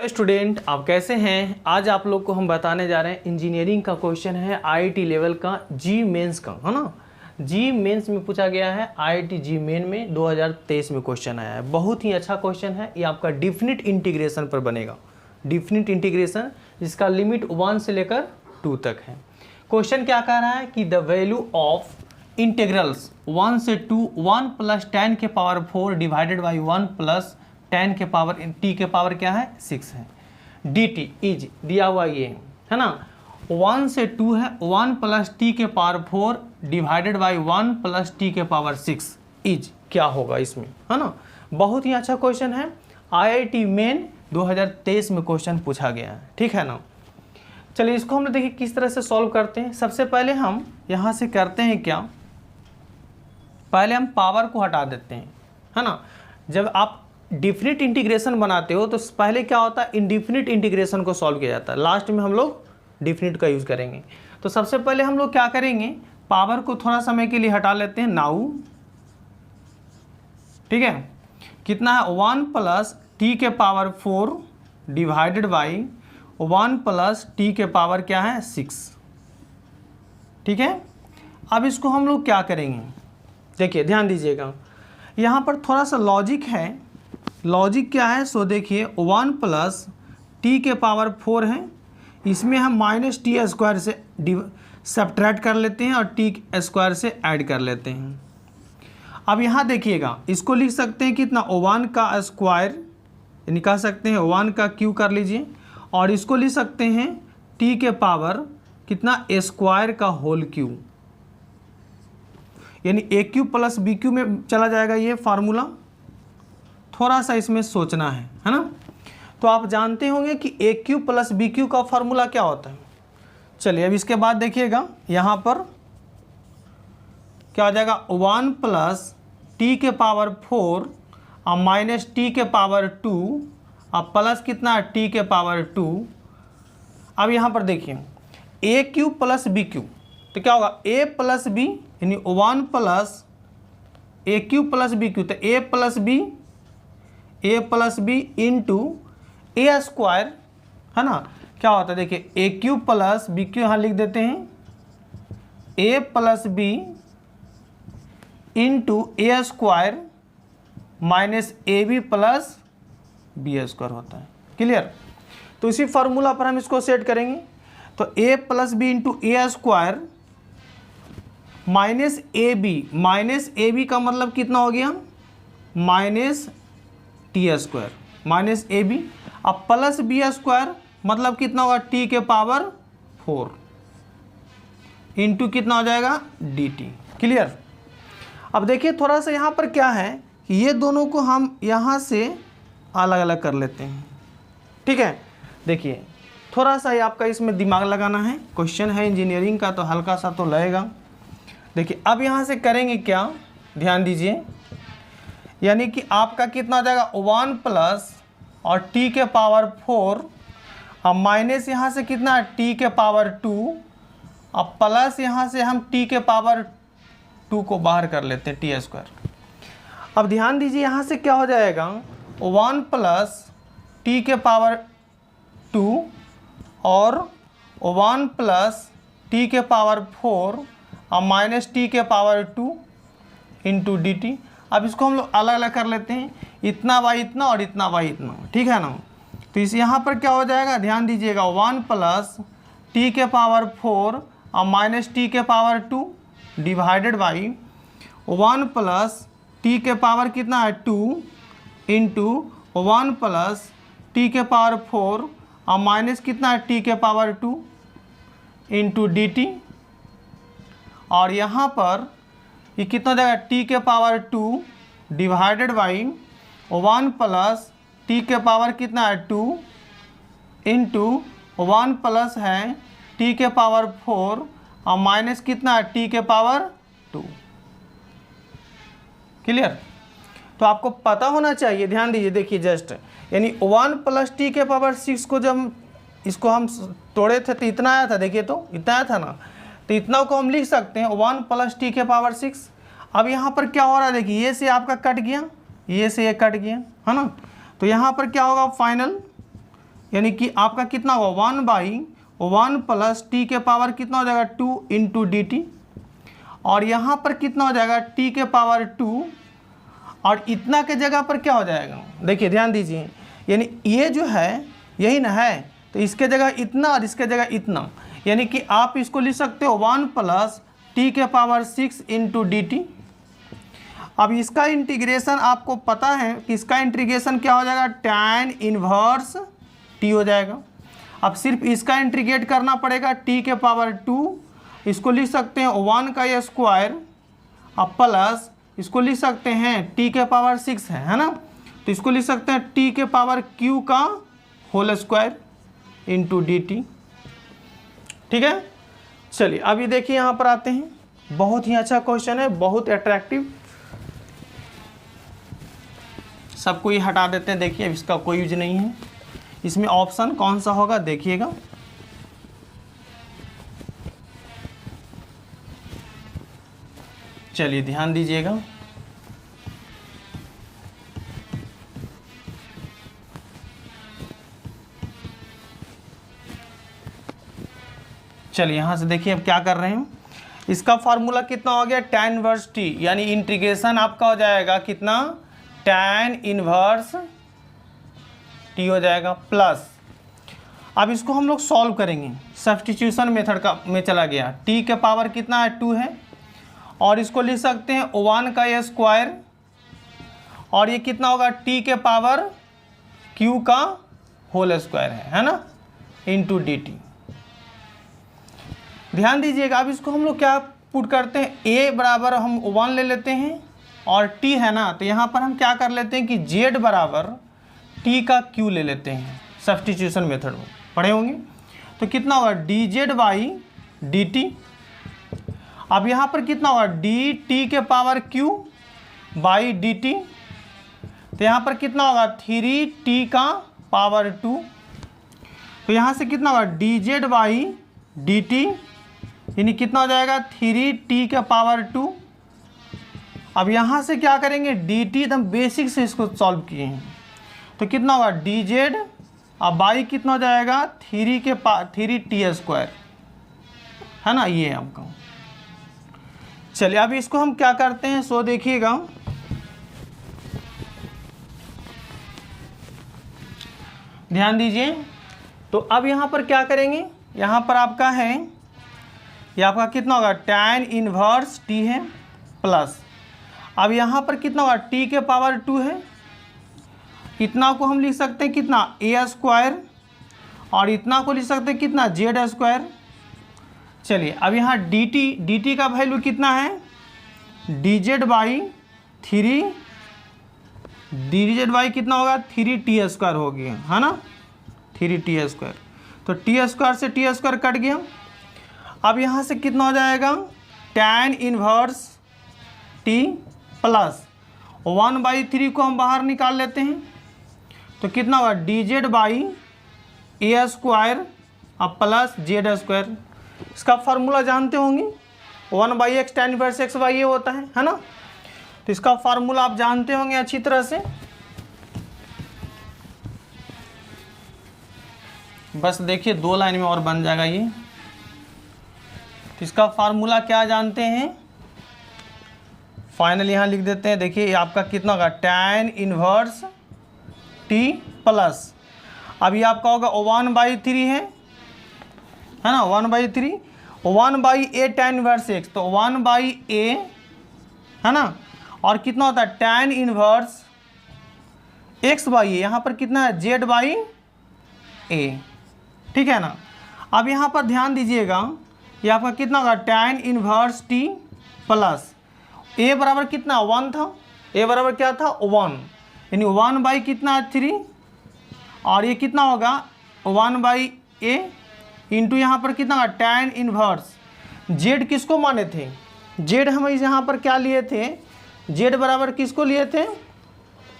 Student आप कैसे हैं। आज आप लोग को हम बताने जा रहे हैं इंजीनियरिंग का क्वेश्चन है आईआईटी लेवल का जी मेंस का, है ना। जी मेंस में पूछा गया है, आईआईटी जी मेन में 2023 में क्वेश्चन आया है। बहुत ही अच्छा क्वेश्चन है। ये आपका डिफिनिट इंटीग्रेशन पर बनेगा। डिफिनिट इंटीग्रेशन जिसका लिमिट 1 से लेकर 2 तक है। क्वेश्चन क्या कह रहा है कि द वैल्यू ऑफ इंटीग्रल्स 1 से 2 1 प्लस 10 के पावर 4 डिवाइडेड बाई 1 प्लस 10 के पावर टी के पावर क्या है 6 है। डी टी इज दिया हुआ ये है ना। 1 से 2 है 1 प्लस टी के power 4 divided by 1 plus T के पावर 6 इज क्या होगा इसमें, है ना। बहुत ही अच्छा क्वेश्चन है। आईआईटी मेन 2023 में क्वेश्चन पूछा गया है, ठीक है ना। चलिए इसको हम देखिए किस तरह से सॉल्व करते हैं। सबसे पहले हम यहाँ से करते हैं क्या, पहले हम पावर को हटा देते हैं, है ना। जब आप डिफिनिट इंटीग्रेशन बनाते हो तो पहले क्या होता है, इनडिफिनिट इंटीग्रेशन को सॉल्व किया जाता है। लास्ट में हम लोग डिफिनिट का यूज़ करेंगे। तो सबसे पहले हम लोग क्या करेंगे, पावर को थोड़ा समय के लिए हटा लेते हैं, नाउ, ठीक है। कितना है 1 प्लस टी के power 4 divided by 1 plus T के पावर क्या है 6, ठीक है। अब इसको हम लोग क्या करेंगे, देखिए ध्यान दीजिएगा, यहाँ पर थोड़ा सा लॉजिक है। लॉजिक क्या है, सो देखिए 1 प्लस टी के पावर 4 है, इसमें हम माइनस टी स्क्वायर से सब्ट्रैक्ट कर लेते हैं और टी स्क्वायर से ऐड कर लेते हैं। अब यहाँ देखिएगा, इसको लिख सकते हैं कितना 1 का स्क्वायर, निकाल सकते हैं 1 का क्यू कर लीजिए, और इसको लिख सकते हैं टी के पावर कितना स्क्वायर का होल क्यू, यानी ए क्यू प्लस बी क्यू में चला जाएगा ये फार्मूला। थोड़ा सा इसमें सोचना है ना। तो आप जानते होंगे कि ए क्यू प्लस बी क्यू का फार्मूला क्या होता है। चलिए अब इसके बाद देखिएगा, यहाँ पर क्या हो जाएगा 1 प्लस टी के पावर 4 और माइनस टी के पावर 2 और प्लस कितना टी के पावर 2। अब यहाँ पर देखिए A cube plus B cube, तो क्या होगा ए प्लस बी, यानी 1 plus A cube plus B cube, तो A plus B into A square, है ना। क्या होता है देखिए A cube plus B cube, यहाँ लिख देते हैं A plus B into A square minus A B plus B square होता है। क्लियर। तो इसी फार्मूला पर हम इसको सेट करेंगे। तो A plus B into A square minus A B का मतलब कितना हो गया minus T square minus A B, अब प्लस बी स्क्वायर मतलब कितना होगा टी के पावर 4 इंटू कितना हो जाएगा डी टी। क्लियर। अब देखिए थोड़ा सा यहाँ पर क्या है कि ये दोनों को हम यहाँ से अलग अलग कर लेते हैं, ठीक है। देखिए थोड़ा सा ये आपका इसमें दिमाग लगाना है, क्वेश्चन है इंजीनियरिंग का तो हल्का सा तो लगेगा। देखिए अब यहाँ से करेंगे क्या, ध्यान दीजिए, यानी कि आपका कितना हो जाएगा 1 प्लस और टी के पावर 4 और माइनस यहाँ से कितना टी के पावर 2 और प्लस यहाँ से हम टी के पावर 2 को बाहर कर लेते हैं टी स्क्वायर। अब ध्यान दीजिए यहाँ से क्या हो जाएगा 1 प्लस टी के पावर 2 और 1 प्लस टी के पावर 4 और माइनस टी के पावर 2 इंटू डी टी। अब इसको हम लोग अलग अलग कर लेते हैं, इतना बाई इतना और इतना बाई इतना, ठीक है ना। तो इस यहाँ पर क्या हो जाएगा, ध्यान दीजिएगा 1 प्लस टी के पावर 4 और माइनस टी के power 2 divided by 1 plus T के पावर कितना है 2 इंटू 1 प्लस टी के पावर 4 और माइनस कितना है टी के पावर 2 इंटू डी टी। और यहाँ पर ये कितना हो जाएगा टी के power 2 divided by 1 plus T के पावर कितना है 2 इंटू 1 प्लस है टी के पावर 4 और माइनस कितना है टी के पावर 2। क्लियर। तो आपको पता होना चाहिए, ध्यान दीजिए, देखिए जस्ट, यानी 1 प्लस टी के पावर 6 को जब इसको हम तोड़े थे तो इतना आया था, देखिए तो इतना आया था ना, तो इतना को हम लिख सकते हैं 1 प्लस टी के पावर 6। अब यहाँ पर क्या हो रहा है देखिए, ये से आपका कट गया, ये से ये कट गया, है ना। तो यहाँ पर क्या होगा फाइनल यानी कि आपका कितना होगा 1/1 प्लस टी के पावर कितना हो जाएगा 2 इंटू डी टी, और यहाँ पर कितना हो जाएगा टी के पावर 2, और इतना के जगह पर क्या हो जाएगा, देखिए ध्यान दीजिए, यानी ये जो है यही ना है, तो इसके जगह इतना और इसके जगह इतना, यानी कि आप इसको लिख सकते हो 1 प्लस टी के पावर 6 इंटू डी टी। अब इसका इंटीग्रेशन आपको पता है कि इसका इंटीग्रेशन क्या हो जाएगा tan इनवर्स टी हो जाएगा। अब सिर्फ इसका इंटीग्रेट करना पड़ेगा टी के पावर 2, इसको लिख सकते हैं 1 का स्क्वायर, अब प्लस इसको लिख सकते हैं टी के पावर 6 है ना, तो इसको लिख सकते हैं टी के पावर क्यू का whole square into d t. ठीक है, चलिए अभी देखिए यहाँ पर आते हैं, बहुत ही अच्छा क्वेश्चन है, बहुत अट्रैक्टिव। सबको ये हटा देते हैं, देखिए अब इसका कोई यूज नहीं है। इसमें ऑप्शन कौन सा होगा देखिएगा, चलिए ध्यान दीजिएगा। चलिए यहाँ से देखिए अब क्या कर रहे हैं, इसका फार्मूला कितना हो गया tan इनवर्स टी, यानी इंटीग्रेशन आपका हो जाएगा कितना tan इनवर्स टी हो जाएगा, प्लस अब इसको हम लोग सॉल्व करेंगे, सब्स्टिट्यूशन मेथड का में चला गया, टी के पावर कितना है 2 है, और इसको लिख सकते हैं 1 का स्क्वायर, और ये कितना होगा टी के पावर क्यू का होल स्क्वायर है ना, इंटू डी टी। ध्यान दीजिएगा, अब इसको हम लोग क्या पुट करते हैं, a बराबर हम 1 ले लेते हैं, और t है ना, तो यहाँ पर हम क्या कर लेते हैं कि z बराबर t का q ले लेते हैं, सब्स्टिट्यूशन मेथड में पढ़े होंगे। तो कितना होगा dz बाई dt, अब यहाँ पर कितना होगा dt के पावर q बाई dt, तो यहाँ पर कितना होगा 3t का पावर 2, तो यहाँ से कितना होगा dz बाई dt, यानी कितना हो जाएगा 3t के पावर 2। अब यहाँ से क्या करेंगे dt, एकदम बेसिक से इसको सॉल्व किए हैं, तो कितना होगा dz, अब बाई कितना हो जाएगा 3t स्क्वायर है ना, ये है आपका। चलिए अब इसको हम क्या करते हैं, सो देखिएगा, ध्यान दीजिए। तो अब यहाँ पर क्या करेंगे, यहाँ पर आपका है, ये आपका कितना होगा tan इनवर्स t है, प्लस अब यहाँ पर कितना होगा t के पावर 2 है, इतना को हम लिख सकते हैं कितना a स्क्वायर, और इतना को लिख सकते हैं कितना z स्क्वायर। चलिए अब यहाँ dt का वैल्यू कितना है dz बाई 3, dz बाई कितना होगा 3t स्क्वायर हो गया है ना, 3t स्क्वायर, तो t स्क्वायर से t स्क्वायर कट गया। अब यहाँ से कितना हो जाएगा tan इनवर्स t प्लस 1/3 को हम बाहर निकाल लेते हैं, तो कितना होगा dz बाई a स्क्वायर अब प्लस z स्क्वायर। इसका फार्मूला जानते होंगे 1/x tan inverse x by a होता है ना, तो इसका फार्मूला आप जानते होंगे अच्छी तरह से। बस देखिए 2 लाइन में और बन जाएगा ये। तो इसका फार्मूला क्या जानते हैं, फाइनल यहाँ लिख देते हैं। देखिए आपका कितना होगा tan इनवर्स t प्लस, अब ये आपका होगा 1/3 है ना, 1/3, 1/a tan इनवर्स x, तो 1/a है ना, और कितना होता है tan inverse x by a, यहाँ पर कितना है z बाई a, ठीक है ना। अब यहाँ पर ध्यान दीजिएगा, ये आपका कितना होगा tan inverse t plus a बराबर कितना 1 था, a बराबर क्या था 1, यानी 1 कितना 3, और ये कितना होगा 1/a इंटू यहाँ पर कितना होगा tan इनवर्स z किसको माने थे, z हम यहाँ पर क्या लिए थे, z बराबर किसको लिए थे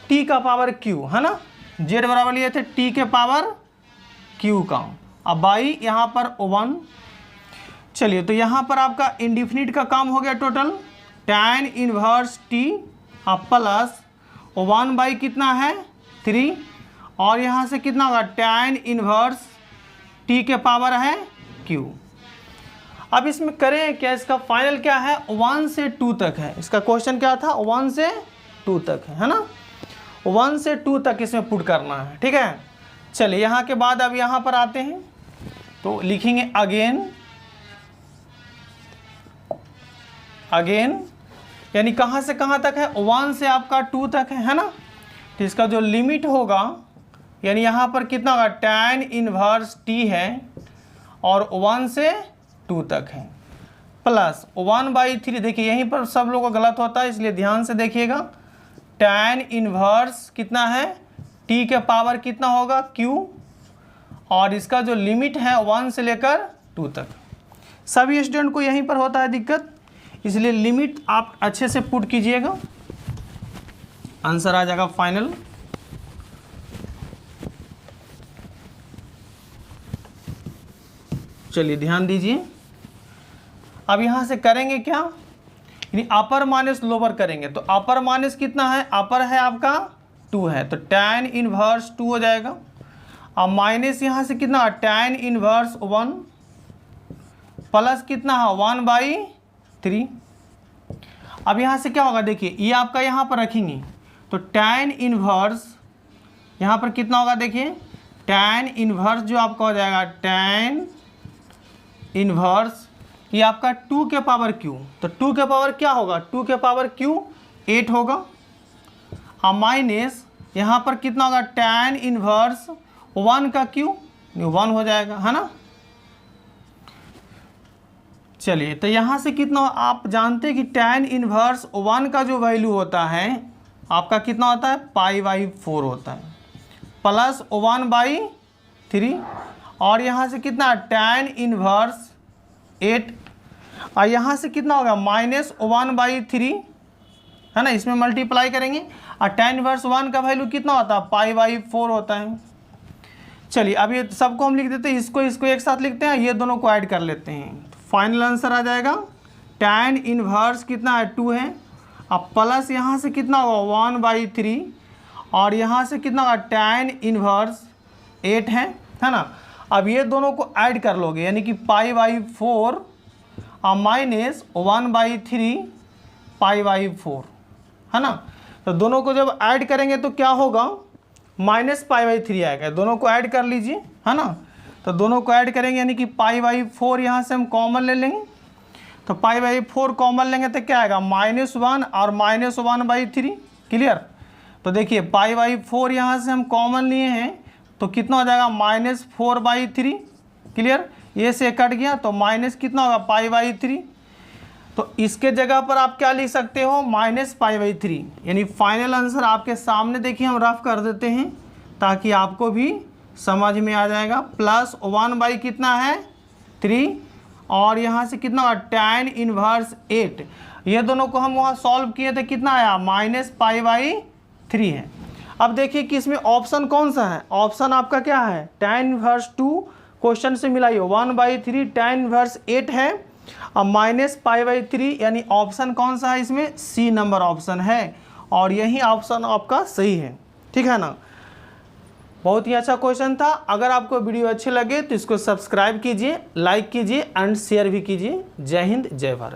t का पावर q है ना, z बराबर लिए थे t के पावर q का, अब बाई यहाँ पर 1। चलिए तो यहाँ पर आपका इंडिफिनिट का काम हो गया टोटल, tan इनवर्स t अब प्लस 1 कितना है 3, और यहाँ से कितना होगा tan इनवर्स t के पावर है q। अब इसमें करें क्या, इसका फाइनल क्या है 1 से 2 तक है। इसका क्वेश्चन क्या था 1 से 2 तक है ना, 1 से 2 तक इसमें पुट करना है, ठीक है। चलिए यहाँ के बाद अब यहाँ पर आते हैं तो लिखेंगे अगेन यानी कहाँ से कहाँ तक है 1 से आपका 2 तक है ना। तो इसका जो लिमिट होगा यानी यहाँ पर कितना होगा tan इनवर्स t है और 1 से 2 तक है प्लस 1/3। देखिए यहीं पर सब लोगों को गलत होता है इसलिए ध्यान से देखिएगा। tan इनवर्स कितना है t के पावर कितना होगा q और इसका जो लिमिट है 1 से लेकर 2 तक। सभी स्टूडेंट को यहीं पर होता है दिक्कत, इसलिए लिमिट आप अच्छे से पुट कीजिएगा, आंसर आ जाएगा फाइनल। चलिए ध्यान दीजिए, अब यहाँ से करेंगे क्या, यानी अपर माइनस लोअर करेंगे। तो अपर माइनस कितना है, अपर है आपका 2 है तो tan इनवर्स 2 हो जाएगा। अब माइनस यहाँ से कितना tan इनवर्स 1 प्लस कितना है 1/3। अब यहाँ से क्या होगा, देखिए ये आपका यहाँ पर रखेंगे तो tan इनवर्स यहाँ पर कितना होगा, देखिए tan इनवर्स जो आपका हो जाएगा tan इनवर्स ये आपका 2 के पावर q। तो 2 के पावर क्या होगा, 2 के पावर q 8 होगा। अब माइनस यहाँ पर कितना होगा tan इनवर्स 1 का q 1 हो जाएगा है ना। चलिए तो यहाँ से कितना आप जानते हैं कि tan इनवर्स 1 का जो वैल्यू होता है आपका कितना होता है π/4 होता है प्लस 1/3 और यहाँ से कितना tan इनवर्स 8 और यहाँ से कितना होगा माइनस 1/3 है ना, इसमें मल्टीप्लाई करेंगे और tan इनवर्स 1 का वैल्यू कितना होता है π/4 होता है। चलिए अब ये सबको हम लिख देते हैं, इसको एक साथ लिखते हैं, ये दोनों को ऐड कर लेते हैं। फाइनल आंसर आ जाएगा tan इनवर्स कितना है 2 है, अब प्लस यहाँ से कितना होगा 1/3 और यहाँ से कितना होगा tan इनवर्स 8 है ना। अब ये दोनों को ऐड कर लोगे यानी कि π/4 और माइनस 1/3 π/4 है ना। तो दोनों को जब ऐड करेंगे तो क्या होगा माइनस π/3 आएगा, दोनों को ऐड कर लीजिए है ना। तो दोनों को ऐड करेंगे यानी कि π/4 यहाँ से हम कॉमन ले लेंगे तो π/4 कॉमन लेंगे तो क्या आएगा -1 और -1/3 क्लियर। तो देखिए π/4 यहाँ से हम कॉमन लिए हैं तो कितना हो जाएगा -4/3 क्लियर, ये से कट गया तो माइनस कितना होगा π/3। तो इसके जगह पर आप क्या लिख सकते हो -π/3 यानी फाइनल आंसर आपके सामने देखिए हम रफ कर देते हैं ताकि आपको भी समझ में आ जाएगा। प्लस 1 कितना है 3 और यहाँ से कितना होगा tan इनवर्स 8, ये दोनों को हम वहाँ सॉल्व किए थे कितना आया -π/3 है। अब देखिए कि इसमें ऑप्शन कौन सा है, ऑप्शन आपका क्या है tan इनवर्स 2 क्वेश्चन से मिलाइए 1/3 tan इनवर्स 8 है और -π/3 यानी ऑप्शन कौन सा है इसमें सी नंबर ऑप्शन है और यही ऑप्शन आपका सही है, ठीक है ना। बहुत ही अच्छा क्वेश्चन था। अगर आपको वीडियो अच्छे लगे तो इसको सब्सक्राइब कीजिए, लाइक कीजिए एंड शेयर भी कीजिए। जय हिंद जय भारत।